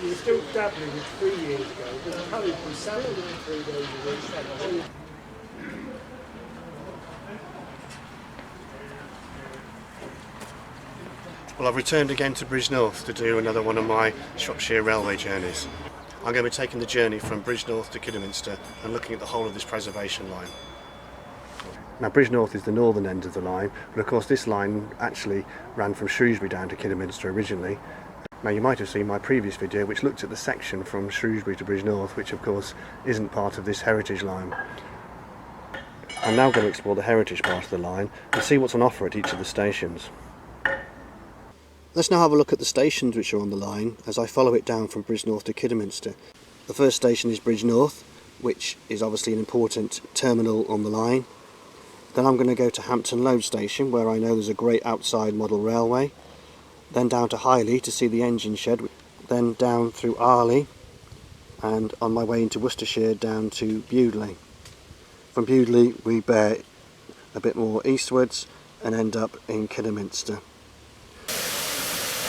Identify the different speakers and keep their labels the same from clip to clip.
Speaker 1: You were still dabbling 3 years ago, but curry was salad in 3 days a week.
Speaker 2: Well, I've returned again to Bridgnorth to do another one of my Shropshire railway journeys. I'm going to be taking the journey from Bridgnorth to Kidderminster and looking at the whole of this preservation line. Now, Bridgnorth is the northern end of the line, but of course this line actually ran from Shrewsbury down to Kidderminster originally. Now, you might have seen my previous video which looked at the section from Shrewsbury to Bridgnorth, which of course isn't part of this heritage line. I'm now going to explore the heritage part of the line and see what's on offer at each of the stations. Let's now have a look at the stations which are on the line as I follow it down from Bridgnorth to Kidderminster. The first station is Bridgnorth, which is obviously an important terminal on the line. Then I'm going to go to Hampton Loade station, where I know there's a great outside model railway. Then down to Highly to see the engine shed. Then down through Arley, and on my way into Worcestershire down to Bewdley. From Bewdley we bear a bit more eastwards and end up in Kidderminster.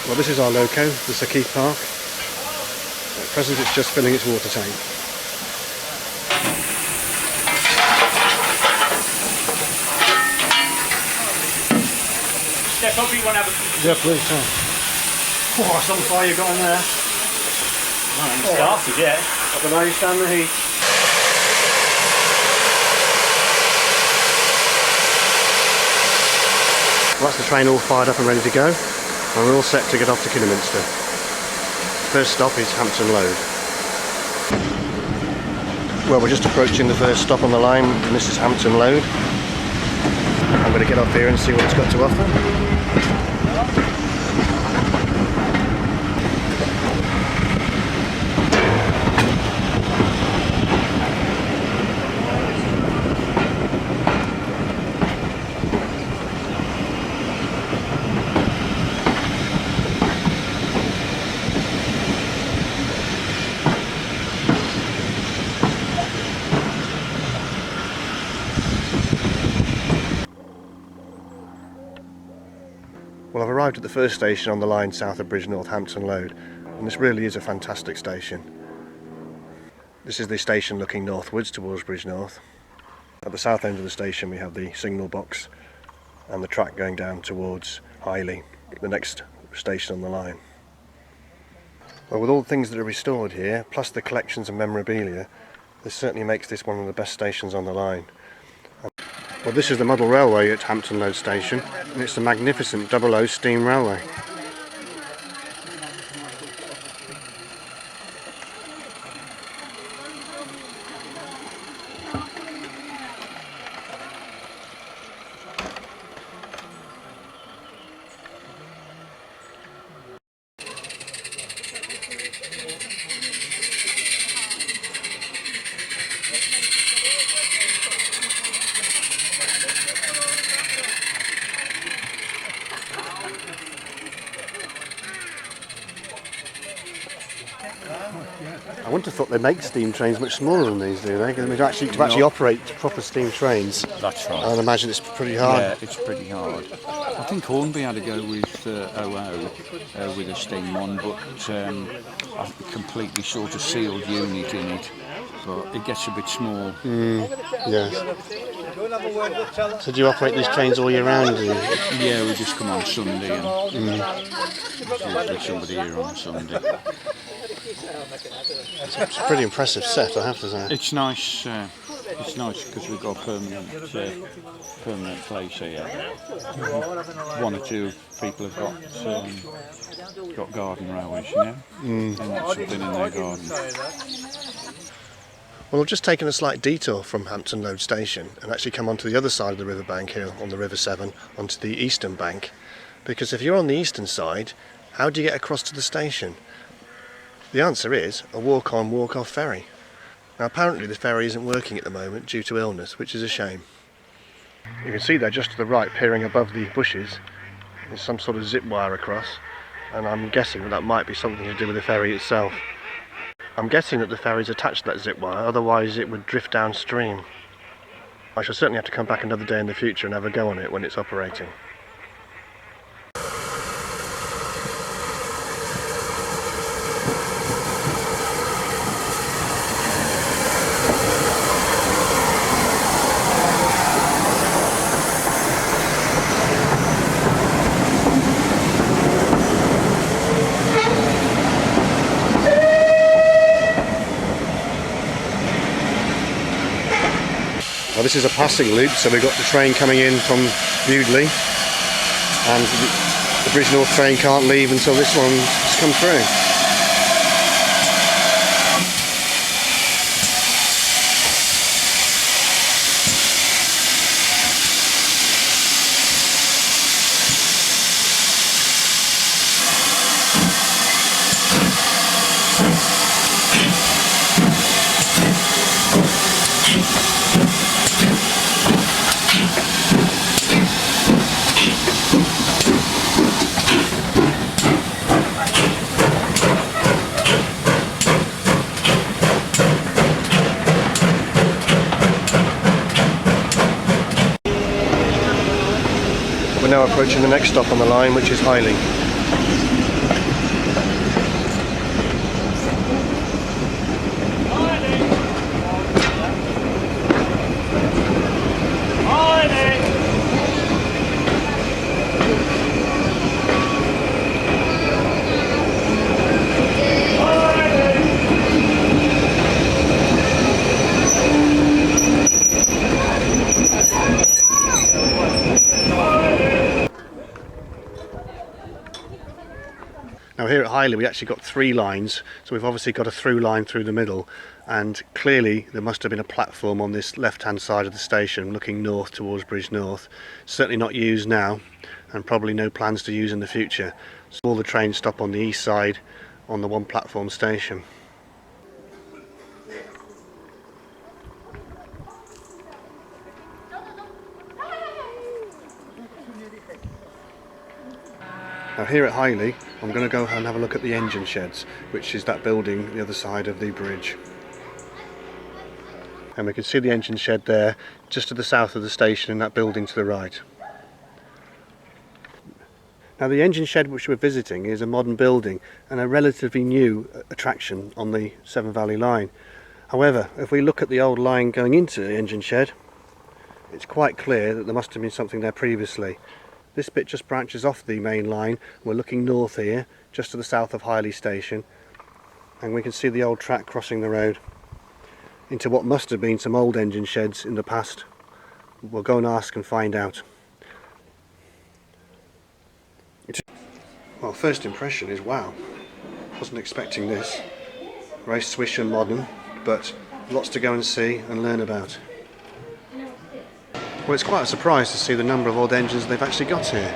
Speaker 2: Well, this is our loco, the Sir Keith Park. At present it's just filling its water tank.
Speaker 1: Step up, you want to have a...
Speaker 2: Yeah, please, sir.
Speaker 1: Oh, some fire you got in there.
Speaker 3: I haven't started yet.
Speaker 1: I don't know, you stand the heat.
Speaker 2: Well, that's the train all fired up and ready to go. And we're all set to get off to Kidderminster. First stop is Hampton Loade. Well, we're just approaching the first stop on the line, and this is Hampton Loade. I'm going to get off here and see what it's got to offer. Well, I've arrived at the first station on the line south of Bridgnorth, Hampton Loade, and this really is a fantastic station. This is the station looking northwards towards Bridgnorth. At the south end of the station we have the signal box and the track going down towards Highly, the next station on the line. Well, with all the things that are restored here, plus the collections and memorabilia, this certainly makes this one of the best stations on the line. Well, this is the model railway at Hampton Loade station, and it's the magnificent 00 steam railway. I wouldn't have thought they make steam trains much smaller than these, do they? To actually operate proper steam trains,
Speaker 3: That's right.
Speaker 2: I'd imagine it's pretty hard.
Speaker 3: Yeah, it's pretty hard. I think Hornby had to go with 00 with a steam one, but a completely sort of sealed unit in it. But it gets a bit small.
Speaker 2: Yes. So do you operate these trains all year round, do you?
Speaker 3: Yeah, we just come on Sunday and there's somebody here on Sunday.
Speaker 2: It's a pretty impressive set, I have to say.
Speaker 3: It's nice. It's nice because we've got a permanent place here. One or two people have got garden railways, you know, and that's something in their garden.
Speaker 2: Well, I've just taken a slight detour from Hampton Loade station and actually come onto the other side of the riverbank here on the River Severn, onto the eastern bank. Because if you're on the eastern side, how do you get across to the station? The answer is a walk-on, walk-off ferry. Now apparently the ferry isn't working at the moment due to illness, which is a shame. You can see there just to the right, peering above the bushes, there's some sort of zip wire across, and I'm guessing that might be something to do with the ferry itself. I'm guessing that the ferry's attached to that zip wire, otherwise it would drift downstream. I shall certainly have to come back another day in the future and have a go on it when it's operating. Well, this is a passing loop, so we've got the train coming in from Bewdley, and the Bridgnorth train can't leave until this one's come through.
Speaker 4: We're now approaching the next stop on the line, which is Highly.
Speaker 2: Now here at Highly we actually got 3 lines, so we've obviously got a through line through the middle, and clearly there must have been a platform on this left hand side of the station looking north towards Bridgnorth. Certainly not used now, and probably no plans to use in the future. So all the trains stop on the east side on the one platform station. Now here at Highly, I'm going to go and have a look at the engine sheds, which is that building the other side of the bridge. And we can see the engine shed there, just to the south of the station, in that building to the right. Now the engine shed which we're visiting is a modern building and a relatively new attraction on the Severn Valley line. However, if we look at the old line going into the engine shed, it's quite clear that there must have been something there previously. This bit just branches off the main line. We're looking north here, just to the south of Highly station, and we can see the old track crossing the road into what must have been some old engine sheds in the past. We'll go and ask and find out. Well, first impression is wow, wasn't expecting this. Very swish and modern, but lots to go and see and learn about. Well, it's quite a surprise to see the number of old engines they've actually got here.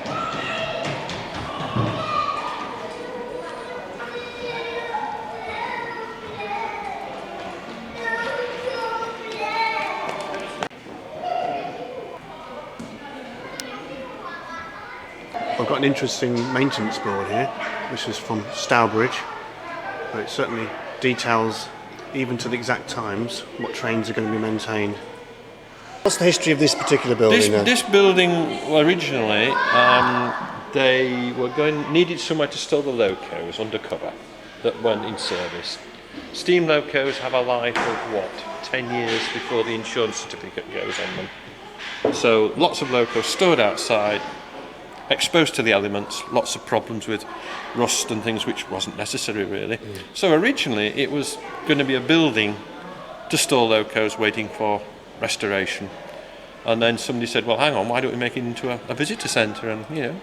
Speaker 2: I've got an interesting maintenance board here. This is from Stourbridge, but it certainly details, even to the exact times, what trains are going to be maintained. What's the history of this particular building?
Speaker 5: This building originally, they needed somewhere to store the locos undercover that weren't in service. Steam locos have a life of 10 years before the insurance certificate goes on them. So lots of locos stored outside, exposed to the elements, lots of problems with rust and things which wasn't necessary really. So originally it was going to be a building to store locos waiting for restoration, and then somebody said, well hang on, why don't we make it into a visitor centre and, you know,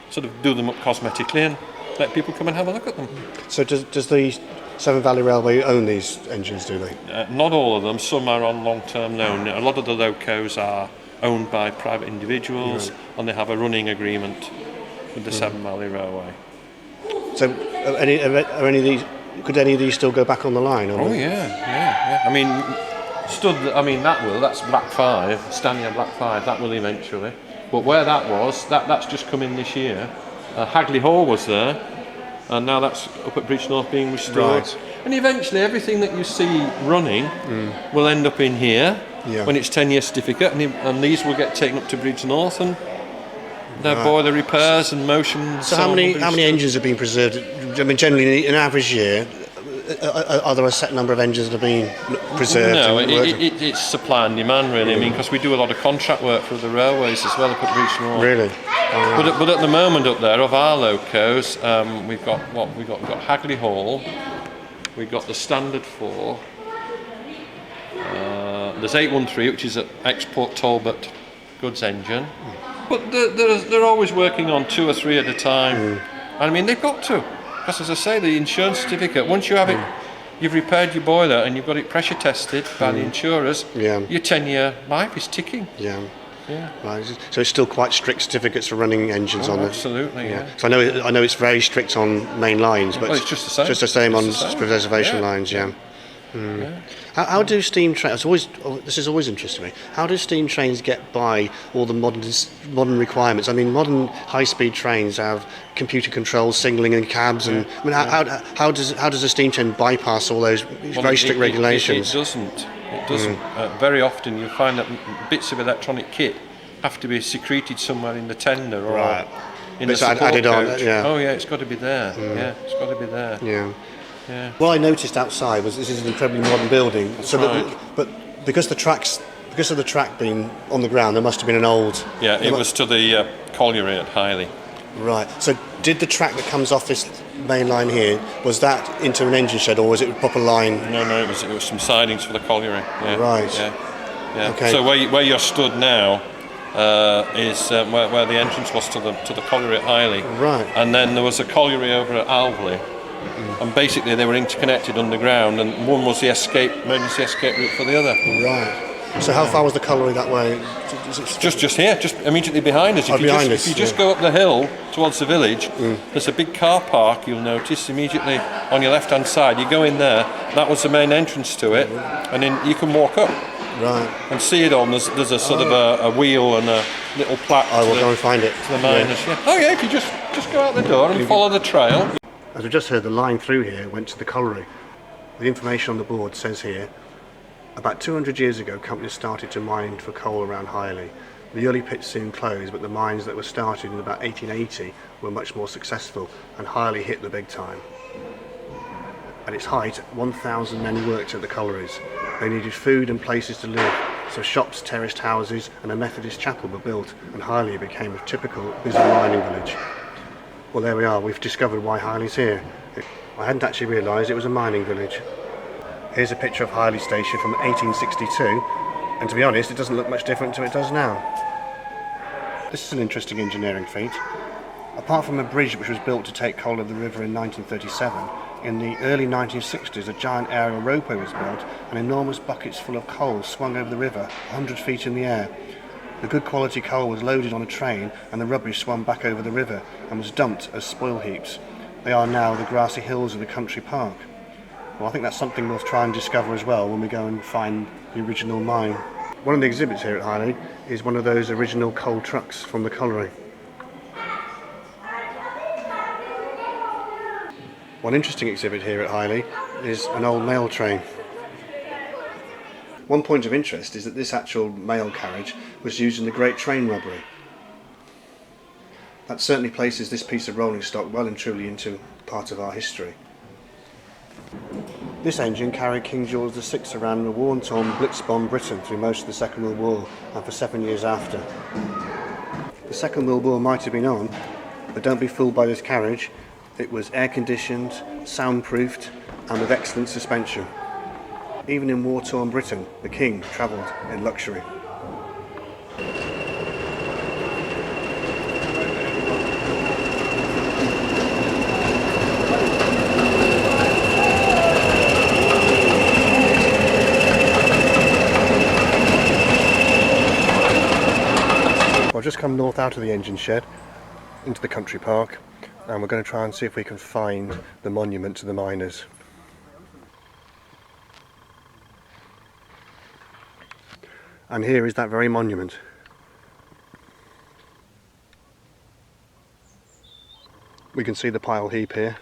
Speaker 5: sort of do them up cosmetically and let people come and have a look at them.
Speaker 2: So does the Severn Valley Railway own these engines, do they?
Speaker 5: Not all of them, some are on long-term loan. A lot of the locos are owned by private individuals, and they have a running agreement with the Severn Valley Railway. So
Speaker 2: are any of these, could any of these still go back on the line?
Speaker 5: Oh yeah. I mean, that's Black 5, standing on Black 5, that will eventually. But where that was, that's just come in this year. Hagley Hall was there, and now that's up at Bridgnorth being restored. Right. And eventually everything that you see running will end up in here when it's 10-year certificate, and these will get taken up to Bridgnorth and their boiler repairs and motion.
Speaker 2: So how many engines have been preserved? I mean, generally in an average year, are there a set number of engines that have been preserved?
Speaker 5: No, it's supply and demand really. I mean, because we do a lot of contract work for the railways as well up at Bridgnorth.
Speaker 2: Really?
Speaker 5: But at the moment up there, of our locos, we've got Hagley Hall, we've got the Standard 4, There's 813, which is an export Talbot goods engine. But they're always working on 2 or 3 at a time. I mean, they've got to. Because as I say, the insurance certificate, once you have it, you've repaired your boiler and you've got it pressure tested by the insurers, your 10-year life is ticking.
Speaker 2: Yeah.
Speaker 5: Yeah.
Speaker 2: Right. So it's still quite strict certificates for running engines on it.
Speaker 5: Absolutely. Yeah.
Speaker 2: So I know it's very strict on main lines, but
Speaker 5: it's just the same.
Speaker 2: Just the same on
Speaker 5: Just the same.
Speaker 2: preservation lines. Yeah. How do steam trains? This has always interested me. How do steam trains get by all the modern requirements? I mean, modern high-speed trains have computer controlled signalling and cabs, and I mean, how does a steam train bypass all those very strict regulations?
Speaker 5: It doesn't. It doesn't. Very often you find that bits of electronic kit have to be secreted somewhere in the tender or in the support
Speaker 2: added
Speaker 5: coach.
Speaker 2: on. Yeah.
Speaker 5: Oh yeah, it's got to be there. Yeah, it's got to be there.
Speaker 2: Yeah.
Speaker 5: Yeah.
Speaker 2: What I noticed outside was this is an incredibly modern building. But because of the track being on the ground, there must have been an old.
Speaker 5: Yeah, it was to the colliery at Highly.
Speaker 2: Right. So did the track that comes off this main line here, was that into an engine shed or was it a proper line?
Speaker 5: No, it was some sidings for the colliery. Yeah.
Speaker 2: Right.
Speaker 5: Yeah.
Speaker 2: Okay.
Speaker 5: So where you're stood now is where the entrance was to the colliery at Highly.
Speaker 2: Right.
Speaker 5: And then there was a colliery over at Alvley. And basically they were interconnected underground, and one was the emergency escape route for the other.
Speaker 2: Right. So how far was the colliery that way?
Speaker 5: Just here, just immediately behind us. If you just go up the hill towards the village, there's a big car park, you'll notice, immediately on your left-hand side. You go in there, that was the main entrance to it, and then you can walk up.
Speaker 2: Right.
Speaker 5: And see it on. There's a sort of a wheel and a little plaque.
Speaker 2: I will go and find it.
Speaker 5: To the miners. Yeah. Oh yeah, if you just go out the door and follow the trail.
Speaker 2: As we just heard, the line through here went to the colliery. The information on the board says here, about 200 years ago, companies started to mine for coal around Highly. The early pits soon closed, but the mines that were started in about 1880 were much more successful, and Highly hit the big time. At its height, 1,000 men worked at the collieries. They needed food and places to live, so shops, terraced houses and a Methodist chapel were built, and Highly became a typical busy mining village. Well, there we are, we've discovered why Highly's here. I hadn't actually realised it was a mining village. Here's a picture of Highly Station from 1862, and to be honest, it doesn't look much different to it does now. This is an interesting engineering feat. Apart from a bridge which was built to take coal of the river in 1937, in the early 1960s a giant aerial roadway was built, and enormous buckets full of coal swung over the river, 100 feet in the air. The good quality coal was loaded on a train and the rubbish swam back over the river and was dumped as spoil heaps. They are now the grassy hills of the country park. Well, I think that's something we'll try and discover as well when we go and find the original mine. One of the exhibits here at Highly is one of those original coal trucks from the colliery. One interesting exhibit here at Highly is an old mail train. One point of interest is that this actual mail carriage was used in the Great Train Robbery. That certainly places this piece of rolling stock well and truly into part of our history. This engine carried King George VI around a war-torn blitz-bombed Britain through most of the Second World War and for 7 years after. The Second World War might have been on, but don't be fooled by this carriage. It was air-conditioned, soundproofed and with excellent suspension. Even in war-torn Britain, the King travelled in luxury. I've just come north out of the engine shed into the country park, and we're going to try and see if we can find the monument to the miners. And here is that very monument. We can see the pile heap here,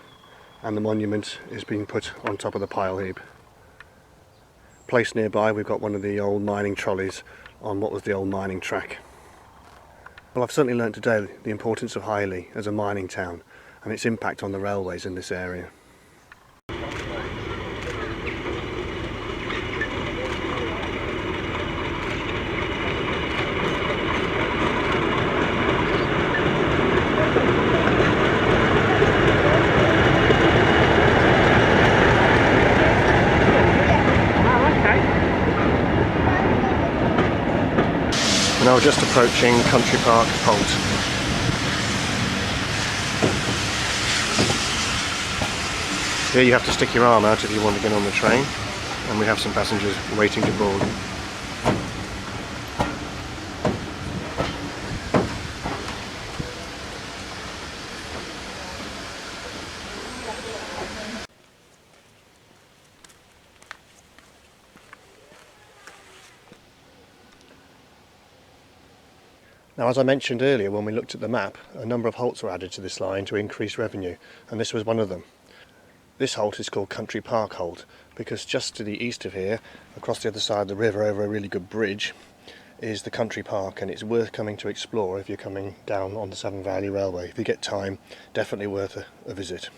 Speaker 2: and the monument is being put on top of the pile heap. Placed nearby, we've got one of the old mining trolleys on what was the old mining track. Well, I've certainly learnt today the importance of Highly as a mining town and its impact on the railways in this area.
Speaker 4: Now we're just approaching Country Park Holt. Here you have to stick your arm out if you want to get on the train, and we have some passengers waiting to board. Now, as I mentioned earlier when we looked at the map, a number of halts were added to this line to increase revenue, and this was one of them. This halt is called Country Park Halt because just to the east of here, across the other side of the river over a really good bridge, is the country park, and it's worth coming to explore if you're coming down on the Severn Valley Railway. If you get time, definitely worth a visit.